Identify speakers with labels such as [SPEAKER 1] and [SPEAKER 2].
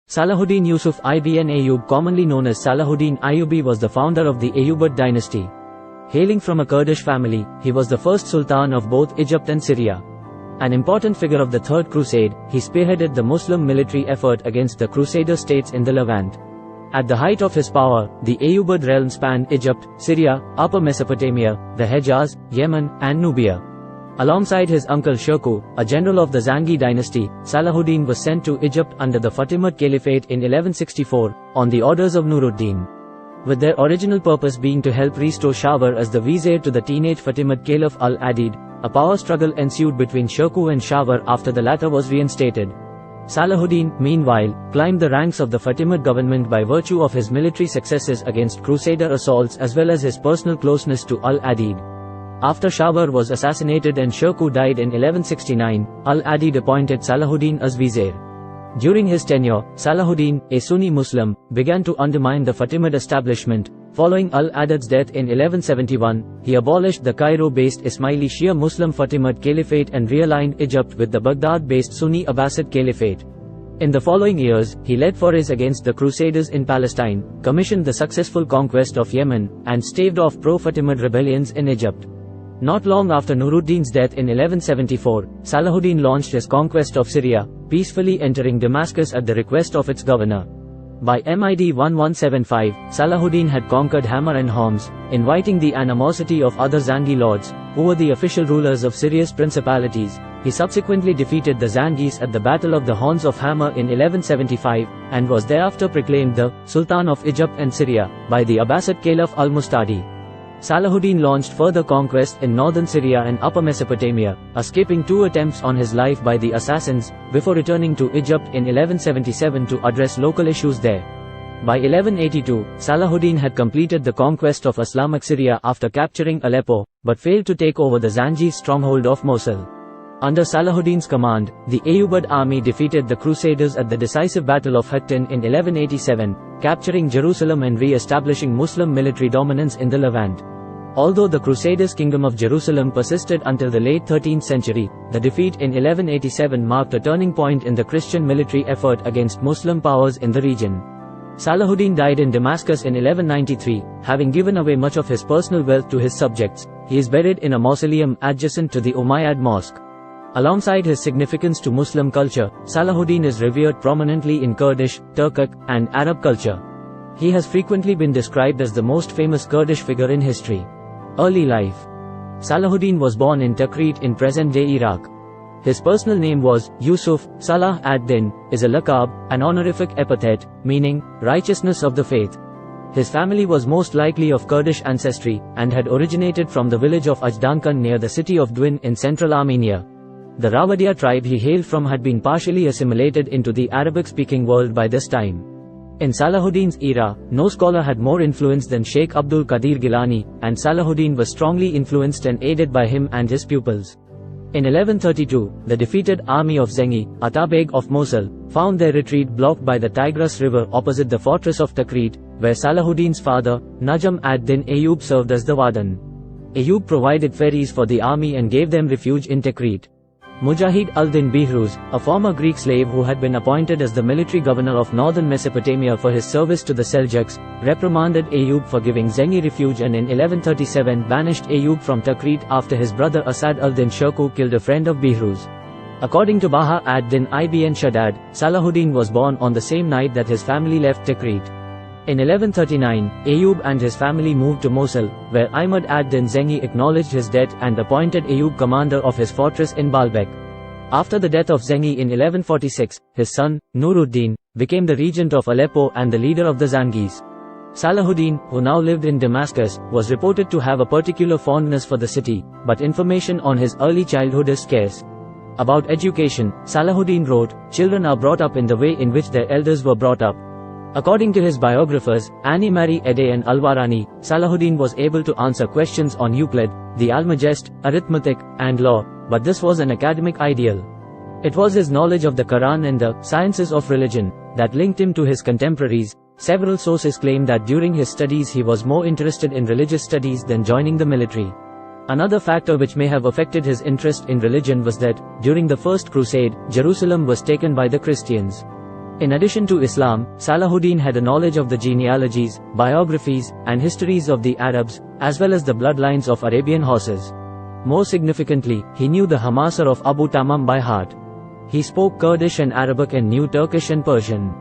[SPEAKER 1] Salahuddin Yusuf ibn Ayyub, commonly known as Salahuddin Ayyubi, was the founder of the Ayyubid Dynasty. Hailing from a Kurdish family, he was the first sultan of both Egypt and Syria. An important figure of the Third Crusade, he spearheaded the Muslim military effort against the Crusader states in the Levant. At the height of his power, the Ayyubid realm spanned Egypt, Syria, Upper Mesopotamia, the Hejaz, Yemen, and Nubia. Alongside his uncle Shirkuh, a general of the Zangi dynasty, Salahuddin was sent to Egypt under the Fatimid Caliphate in 1164, on the orders of Nuruddin. With their original purpose being to help restore Shawar as the vizier to the teenage Fatimid Caliph al-Adid, a power struggle ensued between Shirkuh and Shawar after the latter was reinstated. Salahuddin, meanwhile, climbed the ranks of the Fatimid government by virtue of his military successes against Crusader assaults as well as his personal closeness to al-Adid. After Shawar was assassinated and Shirkuh died in 1169, al-Adid appointed Salahuddin as vizier. During his tenure, Salahuddin, a Sunni Muslim, began to undermine the Fatimid establishment. Following al-Adid's death in 1171, he abolished the Cairo-based Isma'ili Shia Muslim Fatimid Caliphate and realigned Egypt with the Baghdad-based Sunni Abbasid Caliphate. In the following years, he led forays against the Crusaders in Palestine, commissioned the successful conquest of Yemen, and staved off pro-Fatimid rebellions in Egypt. Not long after Nuruddin's death in 1174, Salahuddin launched his conquest of Syria, peacefully entering Damascus at the request of its governor. By MID 1175, Salahuddin had conquered Hama and Homs, inviting the animosity of other Zangi lords, who were the official rulers of Syria's principalities. He subsequently defeated the Zangis at the Battle of the Horns of Hama in 1175, and was thereafter proclaimed the Sultan of Egypt and Syria by the Abbasid Caliph al-Mustadi. Salahuddin launched further conquests in northern Syria and Upper Mesopotamia, escaping 2 attempts on his life by the assassins, before returning to Egypt in 1177 to address local issues there. By 1182, Salahuddin had completed the conquest of Islamic Syria after capturing Aleppo, but failed to take over the Zangi's stronghold of Mosul. Under Salahuddin's command, the Ayyubid army defeated the Crusaders at the decisive Battle of Hattin in 1187, capturing Jerusalem and re-establishing Muslim military dominance in the Levant. Although the Crusaders' kingdom of Jerusalem persisted until the late 13th century, the defeat in 1187 marked a turning point in the Christian military effort against Muslim powers in the region. Salahuddin died in Damascus in 1193, having given away much of his personal wealth to his subjects. He is buried in a mausoleum adjacent to the Umayyad Mosque. Alongside his significance to Muslim culture, Salahuddin is revered prominently in Kurdish, Turkic, and Arab culture. He has frequently been described as the most famous Kurdish figure in history. Early life. Salahuddin was born in Tikrit in present-day Iraq. His personal name was Yusuf. Salah ad-Din is a laqab, an honorific epithet, meaning righteousness of the faith. His family was most likely of Kurdish ancestry, and had originated from the village of Ajdankan near the city of Dwin in central Armenia. The Rawadia tribe he hailed from had been partially assimilated into the Arabic-speaking world by this time. In Salahuddin's era, no scholar had more influence than Sheikh Abdul Qadir Gilani, and Salahuddin was strongly influenced and aided by him and his pupils. In 1132, the defeated army of Zangi, Atabeg of Mosul, found their retreat blocked by the Tigris River opposite the fortress of Tikrit, where Salahuddin's father, Najm ad-Din Ayyub, served as the warden. Ayyub provided ferries for the army and gave them refuge in Tikrit. Mujahid al-Din Bihruz, a former Greek slave who had been appointed as the military governor of northern Mesopotamia for his service to the Seljuks, reprimanded Ayyub for giving Zangi refuge and in 1137 banished Ayyub from Tikrit after his brother Asad al-Din Shirkuh killed a friend of Bihruz. According to Baha ad-Din ibn Shaddad, Salahuddin was born on the same night that his family left Tikrit. In 1139, Ayyub and his family moved to Mosul, where Ahmad ad-Din Zangi acknowledged his debt and appointed Ayyub commander of his fortress in Baalbek. After the death of Zangi in 1146, his son, Nuruddin, became the regent of Aleppo and the leader of the Zangis. Salahuddin, who now lived in Damascus, was reported to have a particular fondness for the city, but information on his early childhood is scarce. About education, Salahuddin wrote, "Children are brought up in the way in which their elders were brought up." According to his biographers, Ani Mari Ede and Alwarani, Salahuddin was able to answer questions on Euclid, the Almagest, arithmetic, and law, but this was an academic ideal. It was his knowledge of the Quran and the sciences of religion that linked him to his contemporaries. Several sources claim that during his studies he was more interested in religious studies than joining the military. Another factor which may have affected his interest in religion was that, during the First Crusade, Jerusalem was taken by the Christians. In addition to Islam, Salahuddin had a knowledge of the genealogies, biographies, and histories of the Arabs, as well as the bloodlines of Arabian horses. More significantly, he knew the Hamasar of Abu Tamam by heart. He spoke Kurdish and Arabic and knew Turkish and Persian.